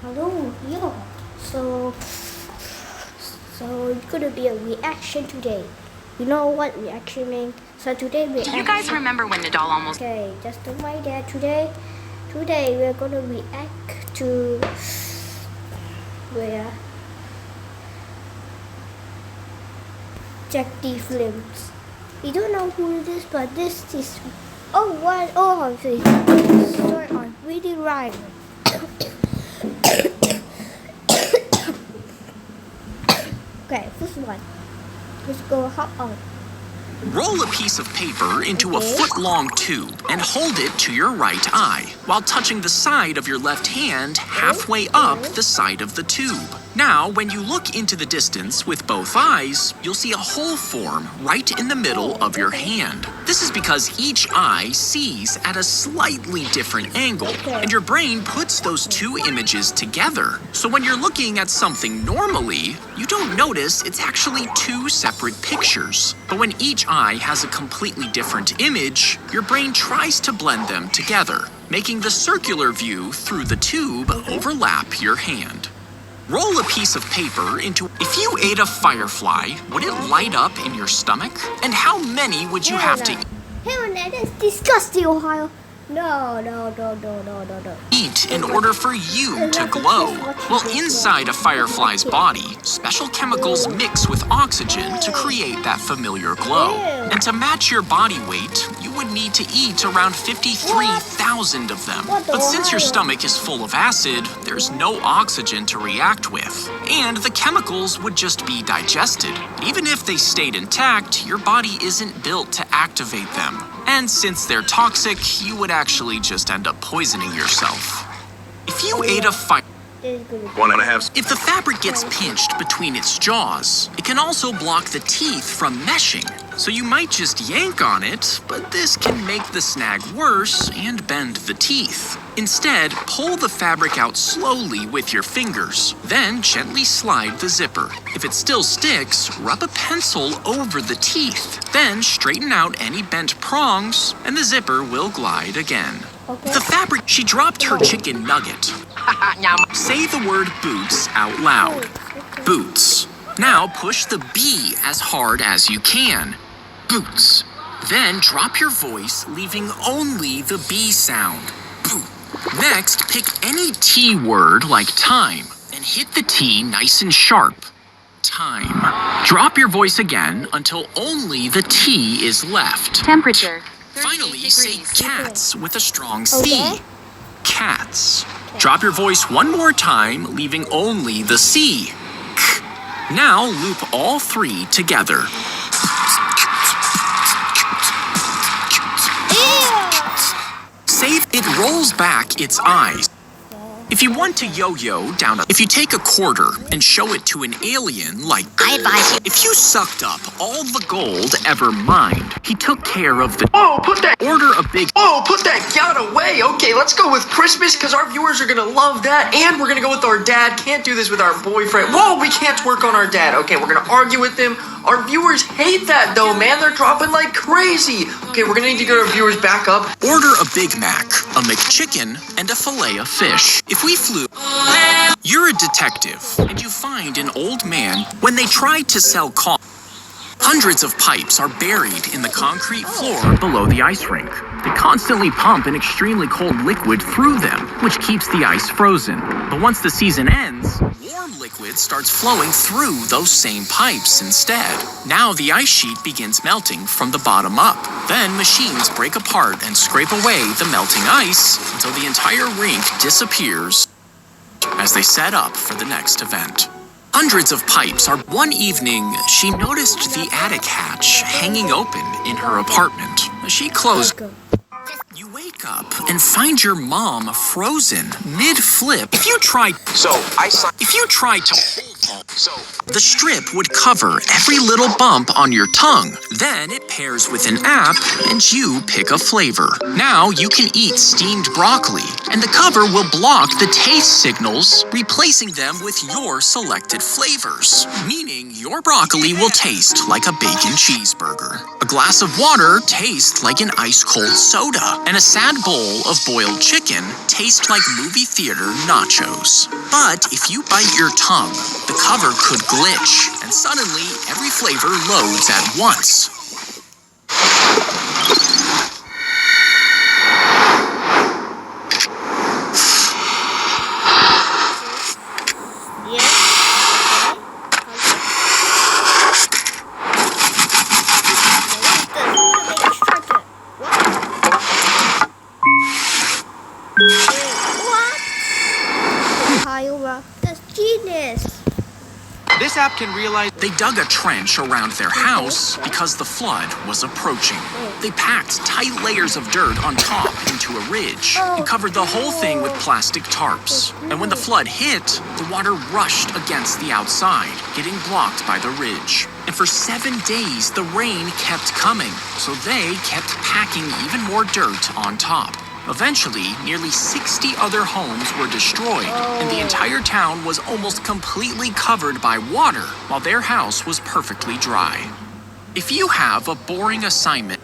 Hello, yeah. So, it's gonna be a reaction today. You know what reaction means? So today we. Do you guys remember when Nadal almost? Okay, just don't mind that. Today we're gonna react to where ZACK D FLIMS. We don't know who it is, but this is. Oh, what? Oh, I'm sorry. I'm really right. Okay, first one. Let's go hop on. Roll a piece of paper into a foot-long tube and hold it to your right eye while touching the side of your left hand halfway up the side of the tube. Now, when you look into the distance with both eyes, you'll see a hole form right in the middle of your hand. This is because each eye sees at a slightly different angle, and your brain puts those two images together. So when you're looking at something normally, you don't notice it's actually two separate pictures. But when each eye has a completely different image, your brain tries to blend them together, making the circular view through the tube overlap your hand. Roll a piece of paper into. If you ate a firefly, would it light up in your stomach? And how many would you have to That's disgusting, Ohio. No. eat in order for you to glow? Well, inside a firefly's body, special chemicals mix with oxygen to create that familiar glow. And to match your body weight, you would need to eat around 53,000 of them. But since your stomach is full of acid, there's no oxygen to react with, and the chemicals would just be digested. Even if they stayed intact, your body isn't built to activate them. And since they're toxic, you would actually just end up poisoning yourself. If you ate a fire... If the fabric gets pinched between its jaws, it can also block the teeth from meshing. So you might just yank on it, but this can make the snag worse and bend the teeth. Instead, pull the fabric out slowly with your fingers, then gently slide the zipper. If it still sticks, rub a pencil over the teeth. Then straighten out any bent prongs, and the zipper will glide again. The fabric... She dropped her chicken nugget. Say the word boots out loud. Boots. Now push the B as hard as you can. Boots. Then drop your voice, leaving only the B sound. Boot. Next, pick any T word like time and hit the T nice and sharp. Time. Drop your voice again until only the T is left. Temperature. Finally, say cats with a strong C. Cats. Drop your voice one more time, leaving only the C. K. Now loop all three together. Say it rolls back its eyes. If you want to yo-yo down if you take a quarter and show it to an alien like I advise you. If you sucked up all the gold ever mined, he took care of the Put that gun away. Okay, let's go with Christmas because our viewers are gonna love that, and we're gonna go with our dad. Can't do this with our boyfriend. Whoa, we can't twerk on our dad. Okay, we're gonna argue with them. Our viewers hate that though, man. They're dropping like crazy. Okay, we're gonna need to get our viewers back up. Order a Big Mac, a McChicken, and a fillet of fish. If we flew... You're a detective, and you find an old man when they tried to sell coffee. Hundreds of pipes are buried in the concrete floor below the ice rink. They constantly pump an extremely cold liquid through them, which keeps the ice frozen. But once the season ends, warm liquid starts flowing through those same pipes instead. Now the ice sheet begins melting from the bottom up. Then machines break apart and scrape away the melting ice until the entire rink disappears as they set up for the next event. Hundreds of pipes are... One evening, she noticed the attic hatch hanging open in her apartment. She closed... You wake up and find your mom frozen mid-flip. If you try to hold The strip would cover every little bump on your tongue. Then it pairs with an app and you pick a flavor. Now you can eat steamed broccoli, and the cover will block the taste signals, replacing them with your selected flavors. Meaning your broccoli will taste like a bacon cheeseburger. A glass of water tastes like an ice-cold soda, and a sad bowl of boiled chicken tastes like movie theater nachos. But if you bite your tongue, the cover could glitch, and suddenly every flavor loads at once. That's genius. This app can realize They dug a trench around their house because the flood was approaching. They packed tight layers of dirt on top into a ridge and covered the whole thing with plastic tarps. And when the flood hit, the water rushed against the outside, getting blocked by the ridge. And for 7 days, the rain kept coming, so they kept packing even more dirt on top. Eventually, nearly 60 other homes were destroyed, and the entire town was almost completely covered by water, while their house was perfectly dry. If you have a boring assignment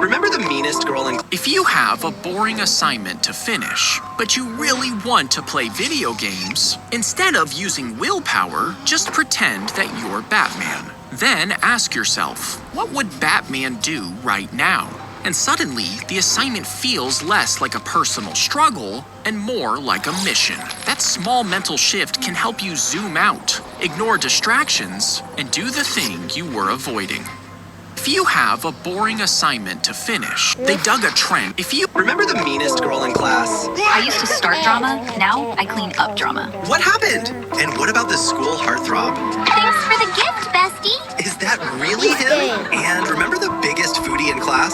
to finish, but you really want to play video games, instead of using willpower, just pretend that you're Batman. Then ask yourself, what would Batman do right now? And suddenly, the assignment feels less like a personal struggle and more like a mission. That small mental shift can help you zoom out, ignore distractions, and do the thing you were avoiding. If you have a boring assignment to finish, they dug a trench. Remember the meanest girl in class? I used to start drama, now I clean up drama. What happened? And what about the school heartthrob? Thanks for the gift, bestie. Is that really him? And remember the biggest foodie in class?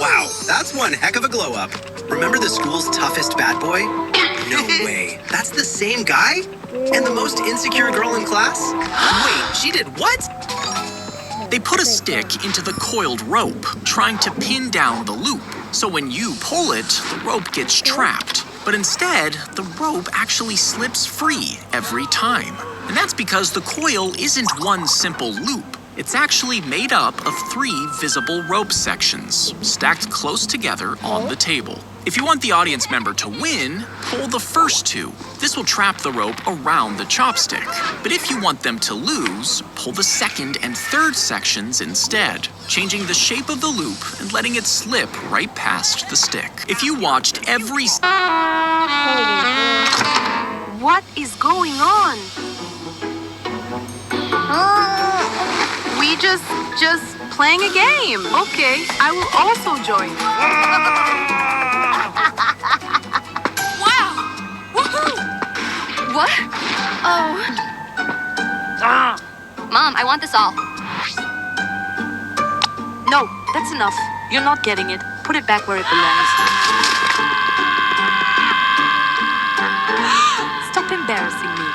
Wow, that's one heck of a glow up. Remember the school's toughest bad boy? No way. That's the same guy? And the most insecure girl in class? Wait, she did what? They put a stick into the coiled rope, trying to pin down the loop. So when you pull it, the rope gets trapped. But instead, the rope actually slips free every time. And that's because the coil isn't one simple loop. It's actually made up of 3 visible rope sections, stacked close together on the table. If you want the audience member to win, pull the first 2. This will trap the rope around the chopstick. But if you want them to lose, pull the second and third sections instead, changing the shape of the loop and letting it slip right past the stick. If you watched every... What is going on? We just playing a game. Okay, I will also join. Wow! Woohoo! What? Oh. Mom, I want this all. No, that's enough. You're not getting it. Put it back where it belongs. Stop embarrassing me.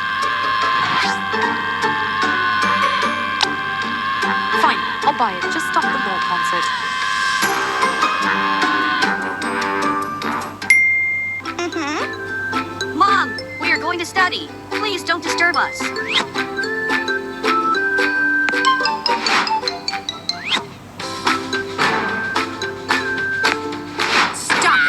Fine, I'll buy it. Just stop the ball concert. Mom, we are going to study. Please don't disturb us. Stop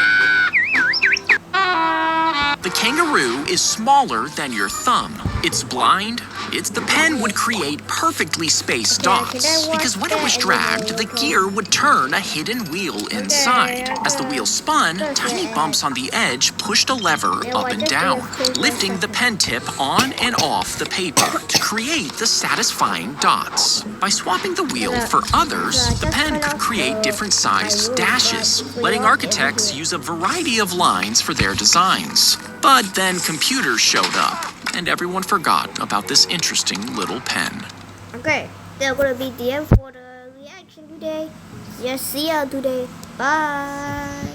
it! The kangaroo is smaller than your thumb. It's blind. The pen would create perfectly spaced dots, because when it was dragged, the gear would turn a hidden wheel inside. As the wheel spun, tiny bumps on the edge pushed a lever up and down, lifting the pen tip on and off the paper to create the satisfying dots. By swapping the wheel for others, the pen could create different sized dashes, letting architects use a variety of lines for their designs. But then computers showed up, and everyone forgot about this interesting little pen. Okay, that's gonna be the end for the reaction today. Just see you today. Bye.